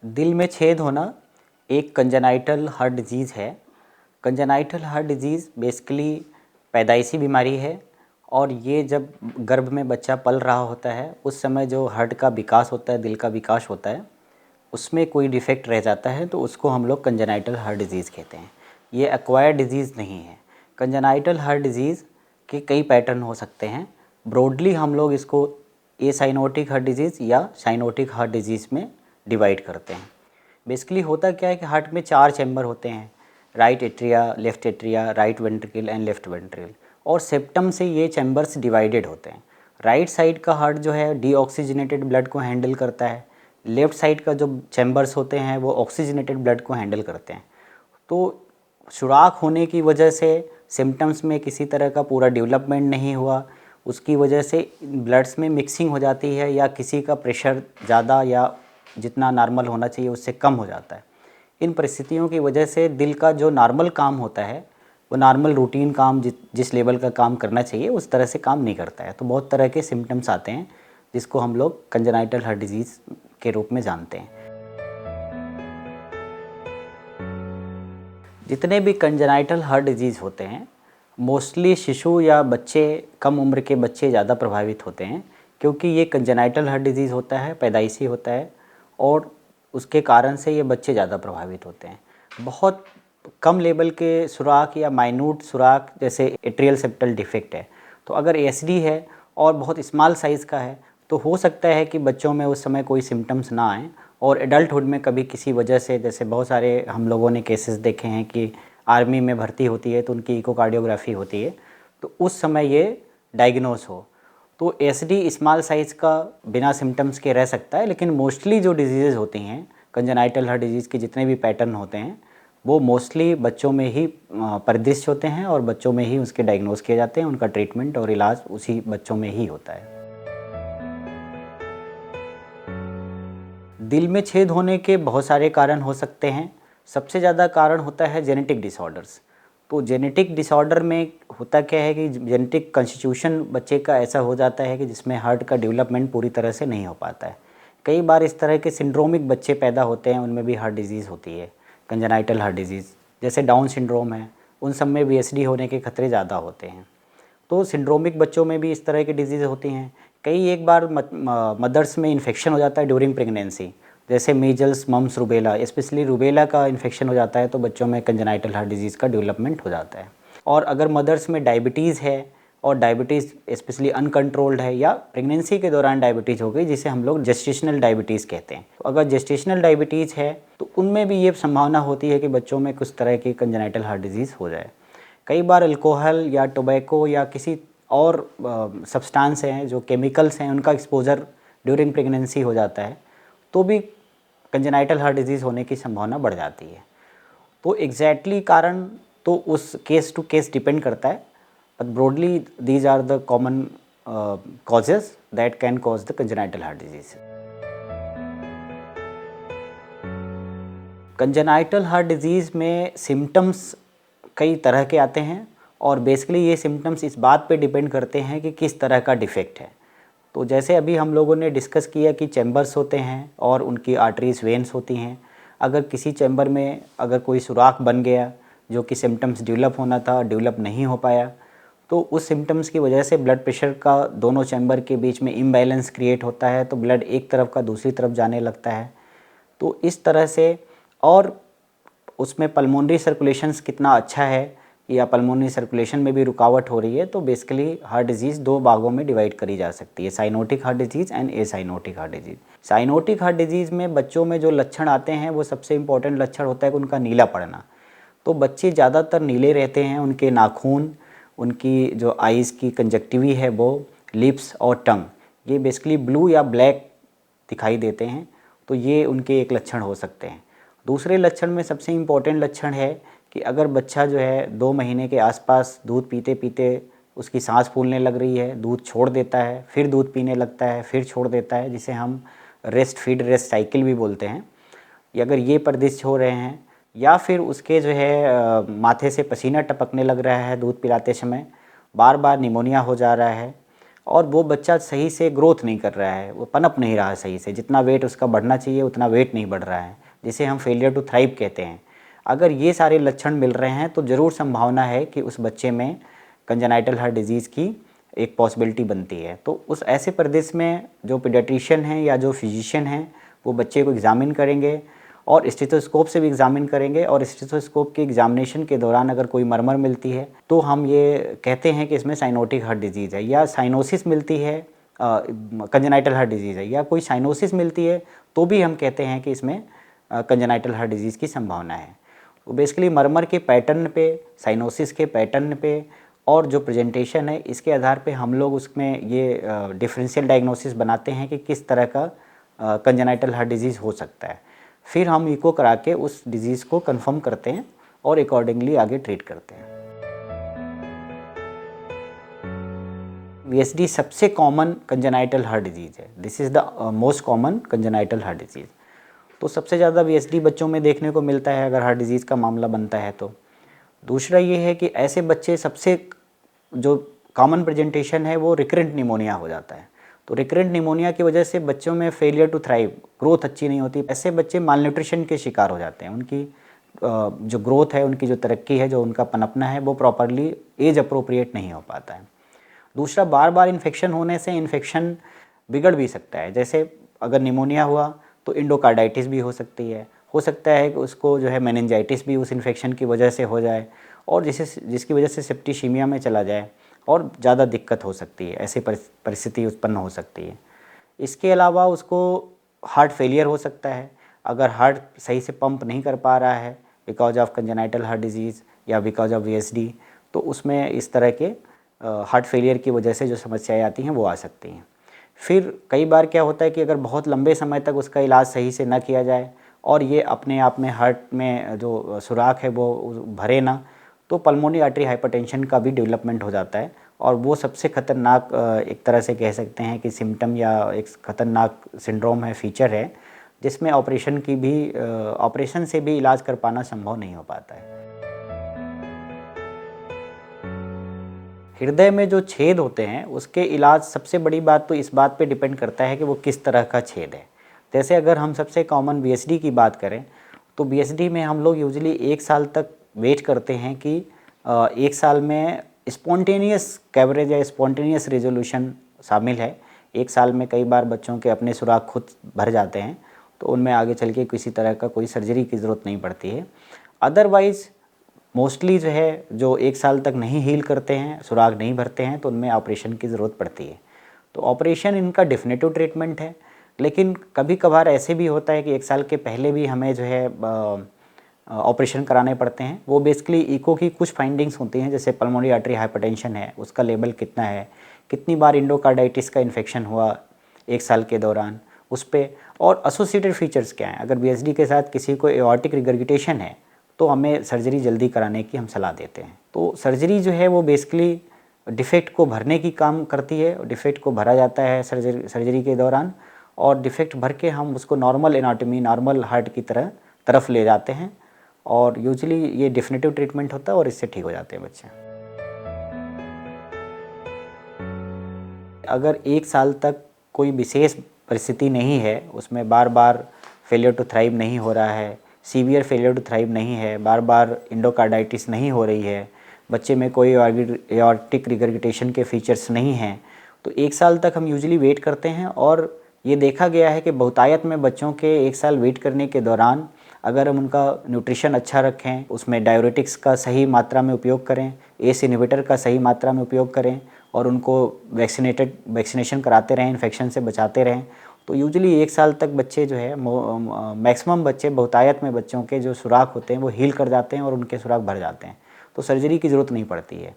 दिल में छेद होना एक कंजेनाइटल हार्ट डिजीज़ है। कंजेनाइटल हार्ट डिजीज़ बेसिकली पैदाइशी बीमारी है और ये जब गर्भ में बच्चा पल रहा होता है उस समय जो हार्ट का विकास होता है, दिल का विकास होता है, उसमें कोई डिफेक्ट रह जाता है तो उसको हम लोग कंजेनाइटल हार्ट डिजीज़ कहते हैं। ये एक्वायर्ड डिजीज़ नहीं है। कंजेनाइटल हार्ट डिजीज़ के कई पैटर्न हो सकते हैं। ब्रॉडली हम लोग इसको एसाइनोटिक हार्ट डिजीज़ या साइनोटिक हार्ट डिजीज़ में डिवाइड करते हैं। बेसिकली होता क्या है कि हार्ट में 4 चैम्बर होते हैं, right atria, left atria, right ventricle and left ventricle, और सेप्टम से ये चैम्बर्स डिवाइडेड होते हैं। राइट साइड का हार्ट जो है डीऑक्सीजनेटेड ब्लड को हैंडल करता है, लेफ़्ट साइड का जो चैम्बर्स होते हैं वो ऑक्सीजनेटेड ब्लड को हैंडल करते हैं। तो सुराख होने की वजह से सिम्टम्स में किसी तरह का पूरा डेवलपमेंट नहीं हुआ, उसकी वजह से ब्लड्स में मिक्सिंग हो जाती है या किसी का प्रेशर ज़्यादा या जितना नॉर्मल होना चाहिए उससे कम हो जाता है। इन परिस्थितियों की वजह से दिल का जो नॉर्मल काम होता है वो नॉर्मल रूटीन काम जिस लेवल का काम करना चाहिए उस तरह से काम नहीं करता है। तो बहुत तरह के सिम्टम्स आते हैं जिसको हम लोग कंजेनाइटल हार्ट डिजीज़ के रूप में जानते हैं। जितने भी कंजेनाइटल हार्ट डिजीज़ होते हैं मोस्टली शिशु या बच्चे, कम उम्र के बच्चे ज़्यादा प्रभावित होते हैं क्योंकि ये कंजेनाइटल हार्ट डिजीज़ होता है, पैदाइशी होता है और उसके कारण से ये बच्चे ज़्यादा प्रभावित होते हैं। बहुत कम लेवल के सुराख या माइन्यूट सुराख जैसे एट्रियल सेप्टल डिफेक्ट है, तो अगर एएसडी है और बहुत स्मॉल साइज़ का है तो हो सकता है कि बच्चों में उस समय कोई सिम्टम्स ना आएँ और एडल्टहुड में कभी किसी वजह से, जैसे बहुत सारे हम लोगों ने केसेस देखे हैं कि आर्मी में भर्ती होती है तो उनकी इकोकार्डियोग्राफी होती है तो उस समय ये डायग्नोस हो। तो एएसडी स्मॉल साइज़ का बिना सिम्टम्स के रह सकता है, लेकिन मोस्टली जो डिजीज़ होती हैं कंजेनाइटल हार्ट डिजीज़ के जितने भी पैटर्न होते हैं वो मोस्टली बच्चों में ही परिदृश्य होते हैं और बच्चों में ही उसके डायग्नोस किए जाते हैं। उनका ट्रीटमेंट और इलाज उसी बच्चों में ही होता है। दिल में छेद होने के बहुत सारे कारण हो सकते हैं। सबसे ज़्यादा कारण होता है जेनेटिक डिसऑर्डर्स। तो जेनेटिक डिसऑर्डर में होता क्या है कि जेनेटिक कॉन्स्टिट्यूशन बच्चे का ऐसा हो जाता है कि जिसमें हार्ट का डेवलपमेंट पूरी तरह से नहीं हो पाता है। कई बार इस तरह के सिंड्रोमिक बच्चे पैदा होते हैं, उनमें भी हार्ट डिजीज़ होती है, कंजेनाइटल हार्ट डिजीज़, जैसे डाउन सिंड्रोम है, उन सब में वीएसडी होने के खतरे ज़्यादा होते हैं। तो सिंड्रोमिक बच्चों में भी इस तरह की डिजीज़ होती हैं। कई एक बार मदर्स में इन्फेक्शन हो जाता है ड्यूरिंग प्रेगनेंसी, जैसे measles, mumps, rubella, specially rubella का इन्फेक्शन हो जाता है तो बच्चों में कंजेनाइटल हार्ट डिजीज़ का डेवलपमेंट हो जाता है। और अगर मदर्स में डायबिटीज़ है और डायबिटीज़ स्पेशली अनकंट्रोल्ड है या प्रेगनेंसी के दौरान डायबिटीज़ हो गई जिसे हम लोग जेस्टेशनल डायबिटीज़ कहते हैं, तो अगर जेस्टेशनल डायबिटीज़ है तो उनमें भी ये संभावना होती है कि बच्चों में कुछ तरह की कंजेनाइटल हार्ट डिजीज़ हो जाए। कई बार अल्कोहल या टोबैको या किसी और सब्सटेंस हैं जो केमिकल्स हैं उनका एक्सपोजर ड्यूरिंग प्रेगनेंसी हो जाता है तो भी कंजेनाइटल हार्ट डिजीज़ होने की संभावना बढ़ जाती है। तो एग्जैक्टली कारण तो उस केस टू केस डिपेंड करता है, but broadly these are the common causes that can cause the congenital heart disease. Congenital heart disease में सिम्टम्स कई तरह के आते हैं और बेसिकली ये सिम्टम्स इस बात पे डिपेंड करते हैं कि किस तरह का डिफ़ेक्ट है। तो जैसे अभी हम लोगों ने डिस्कस किया कि चैम्बर्स होते हैं और उनकी आर्टरीज, वेन्स होती हैं। अगर किसी चैम्बर में अगर कोई सुराख बन गया जो कि सिम्टम्स डेवलप होना था, डेवलप नहीं हो पाया, तो उस सिम्टम्स की वजह से ब्लड प्रेशर का दोनों चैम्बर के बीच में इम्बैलेंस क्रिएट होता है, तो ब्लड एक तरफ का दूसरी तरफ जाने लगता है। तो इस तरह से, और उसमें पल्मोनरी सर्कुलेशंस कितना अच्छा है या पल्मोनरी सर्कुलेशन में भी रुकावट हो रही है, तो बेसिकली हार्ट डिजीज़ 2 भागों में डिवाइड करी जा सकती है, cyanotic heart disease and acyanotic heart disease. Cyanotic heart disease में बच्चों में जो लक्षण आते हैं वो सबसे इम्पोर्टेंट लक्षण होता है कि उनका नीला पड़ना। तो बच्चे ज़्यादातर नीले रहते हैं, उनके नाखून, उनकी जो आइज़ की कंजक्टिवी है वो, लिप्स और टंग, ये बेसिकली ब्लू या ब्लैक दिखाई देते हैं। तो ये उनके एक लक्षण हो सकते हैं। दूसरे लक्षण में सबसे इम्पोर्टेंट लक्षण है कि अगर बच्चा जो है 2 महीने के आसपास दूध पीते पीते उसकी सांस फूलने लग रही है, दूध छोड़ देता है, फिर दूध पीने लगता है, फिर छोड़ देता है, जिसे हम रेस्ट फीड रेस्ट साइकिल भी बोलते हैं, अगर ये परिदृश्य हो रहे हैं, या फिर उसके जो है माथे से पसीना टपकने लग रहा है दूध पिलाते समय, बार बार निमोनिया हो जा रहा है, और वो बच्चा सही से ग्रोथ नहीं कर रहा है, वो पनप नहीं रहा है सही से, जितना वेट उसका बढ़ना चाहिए उतना वेट नहीं बढ़ रहा है, जिसे हम फेलियर टू थ्राइव कहते हैं। अगर ये सारे लक्षण मिल रहे हैं तो ज़रूर संभावना है कि उस बच्चे में कंजेनाइटल हार्ट डिजीज़ की एक पॉसिबिलिटी बनती है। तो उस ऐसे परिदृश्य में जो पीडियाट्रिशियन हैं या जो फिजिशियन हैं वो बच्चे को एग्ज़ामिन करेंगे और स्टेथोस्कोप से भी एग्ज़ामिन करेंगे, और स्टेथोस्कोप के एग्ज़ामिनेशन के दौरान अगर कोई मरमर मिलती है तो हम ये कहते हैं कि इसमें साइनोटिक हार्ट डिजीज़ है, या साइनोसिस मिलती है कंजेनाइटल हार्ट डिजीज़ है, या कोई साइनोसिस मिलती है तो भी हम कहते हैं कि इसमें कंजेनाइटल हार्ट डिजीज़ की संभावना है। तो बेसिकली मरमर के पैटर्न पे, साइनोसिस के पैटर्न पे और जो प्रेजेंटेशन है इसके आधार पे हम लोग उसमें ये डिफरेंशियल डायग्नोसिस बनाते हैं कि किस तरह का कंजेनाइटल हार्ट डिजीज़ हो सकता है। फिर हम इको करा के उस डिज़ीज़ को कंफर्म करते हैं और अकॉर्डिंगली आगे ट्रीट करते हैं। VSD सबसे कॉमन कंजेनाइटल हार्ट डिजीज़ है। This is the most common congenital heart disease. तो सबसे ज़्यादा VSD बच्चों में देखने को मिलता है अगर हार्ट डिजीज़ का मामला बनता है तो। दूसरा ये है कि ऐसे बच्चे सबसे जो कॉमन प्रेजेंटेशन है वो रिकरेंट निमोनिया हो जाता है। तो रिकरेंट निमोनिया की वजह से बच्चों में फेलियर टू थ्राइव, ग्रोथ अच्छी नहीं होती। ऐसे बच्चे मालन्यूट्रिशन के शिकार हो जाते हैं। उनकी जो ग्रोथ है, उनकी जो तरक्की है, जो उनका पनपना है वो प्रॉपरली एज अप्रोप्रिएट नहीं हो पाता है। दूसरा, बार बार इन्फेक्शन होने से इन्फेक्शन बिगड़ भी सकता है। जैसे अगर निमोनिया हुआ तो इंडोकार्डाइटिस भी हो सकती है। हो सकता है कि उसको जो है मेनिंजाइटिस भी उस इन्फेक्शन की वजह से हो जाए और जिसकी वजह से सेप्टिसीमिया में चला जाए और ज़्यादा दिक्कत हो सकती है। ऐसी परिस्थिति उत्पन्न हो सकती है। इसके अलावा उसको हार्ट फेलियर हो सकता है। अगर हार्ट सही से पंप नहीं कर पा रहा है because of congenital heart disease या बिकॉज ऑफ VSD, तो उसमें इस तरह के हार्ट फेलियर की वजह से जो समस्याएं आती हैं वो आ सकती हैं। फिर कई बार क्या होता है कि अगर बहुत लंबे समय तक उसका इलाज सही से न किया जाए और ये अपने आप में हार्ट में जो सुराख है वो भरे ना, तो पल्मोनरी आर्टरी हाइपरटेंशन का भी डेवलपमेंट हो जाता है। और वो सबसे ख़तरनाक एक तरह से कह सकते हैं कि सिम्टम या एक ख़तरनाक सिंड्रोम है, फीचर है, जिसमें ऑपरेशन से भी इलाज कर पाना संभव नहीं हो पाता है। हृदय में जो छेद होते हैं उसके इलाज, सबसे बड़ी बात तो इस बात पे डिपेंड करता है कि वो किस तरह का छेद है। जैसे अगर हम सबसे कॉमन VSD की बात करें तो VSD में हम लोग यूजुअली 1 साल तक वेट करते हैं कि 1 साल में स्पॉन्टेनियस कैवरेज या स्पॉन्टेनियस रेजोल्यूशन शामिल है। 1 साल में कई बार बच्चों के अपने सुराख खुद भर जाते हैं, तो उनमें आगे चल के किसी तरह का कोई सर्जरी की ज़रूरत नहीं पड़ती है। अदरवाइज़ मोस्टली जो है जो 1 साल तक नहीं हील करते हैं, सुराग नहीं भरते हैं, तो उनमें ऑपरेशन की ज़रूरत पड़ती है। तो ऑपरेशन इनका डेफिनेटिव ट्रीटमेंट है, लेकिन कभी कभार ऐसे भी होता है कि 1 साल के पहले भी हमें जो है ऑपरेशन कराने पड़ते हैं। वो बेसिकली इको की कुछ फाइंडिंग्स होती हैं, जैसे पल्मोनरी आर्टरी हाइपरटेंशन है, उसका लेवल कितना है, कितनी बार इंडोकार्डाइटिस का इन्फेक्शन हुआ 1 साल के दौरान, उस पे, और एसोसिएटेड फीचर्स क्या हैं। अगर VSD के साथ किसी को एओर्टिक रिगर्गिटेशन है तो हमें सर्जरी जल्दी कराने की हम सलाह देते हैं। तो सर्जरी जो है वो बेसिकली डिफेक्ट को भरने की काम करती है। डिफेक्ट को भरा जाता है सर्जरी के दौरान, और डिफेक्ट भर के हम उसको नॉर्मल एनाटॉमी, नॉर्मल हार्ट की तरफ ले जाते हैं, और यूजुअली ये डेफिनेटिव ट्रीटमेंट होता है और इससे ठीक हो जाते हैं बच्चे। अगर 1 साल तक कोई विशेष परिस्थिति नहीं है, उसमें बार बार फेलियर टू थ्राइव नहीं हो रहा है, सीवियर फेलियर टू थ्राइव नहीं है, बार बार इंडोकार्डाइटिस नहीं हो रही है, बच्चे में कोई एओर्टिक रिगर्गिटेशन के फीचर्स नहीं हैं, तो 1 साल तक हम यूजुअली वेट करते हैं। और ये देखा गया है कि बहुतायत में बच्चों के 1 साल वेट करने के दौरान अगर हम उनका न्यूट्रिशन अच्छा रखें, उसमें डाययूरेटिक्स का सही मात्रा में उपयोग करें, एस इनहिबिटर का सही मात्रा में उपयोग करें, और उनको वैक्सीनेशन कराते रहें, इन्फेक्शन से बचाते रहें, तो यूजुअली 1 साल तक बच्चे जो है मैक्सिमम बच्चे, बहुतायत में बच्चों के जो सुराख होते हैं वो हील कर जाते हैं और उनके सुराख भर जाते हैं, तो सर्जरी की ज़रूरत नहीं पड़ती है।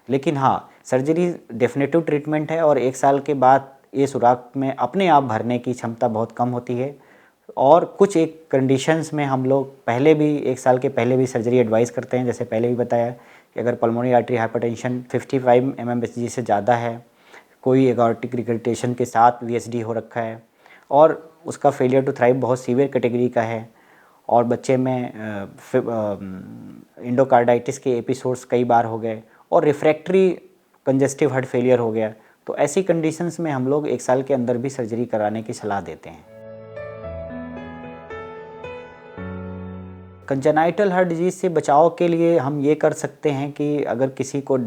लेकिन हाँ, सर्जरी डेफिनेटिव ट्रीटमेंट है, और 1 साल के बाद ये सुराख में अपने आप भरने की क्षमता बहुत कम होती है। और कुछ एक कंडीशंस में हम लोग पहले भी 1 साल के पहले भी सर्जरी एडवाइस करते हैं। जैसे पहले भी बताया कि अगर पल्मोनरी आर्टरी हाइपरटेंशन 55 mmHg से ज़्यादा है, कोई एओर्टिक रिगर्गिटेशन के साथ VSD हो रखा है, और उसका फेलियर टू थ्राइव बहुत सीवियर कैटेगरी का है, और बच्चे में इंडोकार्डाइटिस के एपिसोड्स कई बार हो गए, और रिफ्रैक्टरी कंजेस्टिव हार्ट फेलियर हो गया, तो ऐसी कंडीशंस में हम लोग 1 साल के अंदर भी सर्जरी कराने की सलाह देते हैं। कंजेनाइटल हार्ट डिजीज़ से बचाव के लिए हम ये कर सकते हैं कि अगर किसी को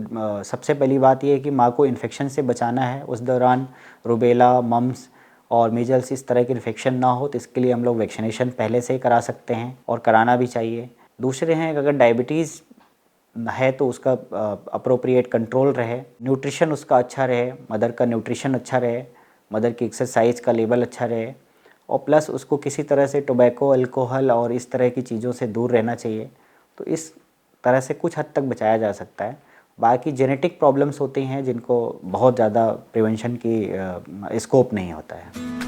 सबसे पहली बात ये है कि माँ को इन्फेक्शन से बचाना है, उस दौरान रूबेला, मम्स और मीजल्स इस तरह के इन्फेक्शन ना हो, तो इसके लिए हम लोग वैक्सीनेशन पहले से ही करा सकते हैं और कराना भी चाहिए। दूसरे हैं अगर डायबिटीज़ है तो उसका अप्रोप्रिएट कंट्रोल रहे, न्यूट्रिशन उसका अच्छा रहे, मदर का न्यूट्रिशन अच्छा रहे, मदर की एक्सरसाइज का लेवल अच्छा रहे और प्लस उसको किसी तरह से टोबैको, अल्कोहल और इस तरह की चीज़ों से दूर रहना चाहिए। तो इस तरह से कुछ हद तक बचाया जा सकता है। बाकी जेनेटिक प्रॉब्लम्स होती हैं जिनको बहुत ज़्यादा प्रिवेंशन की स्कोप नहीं होता है।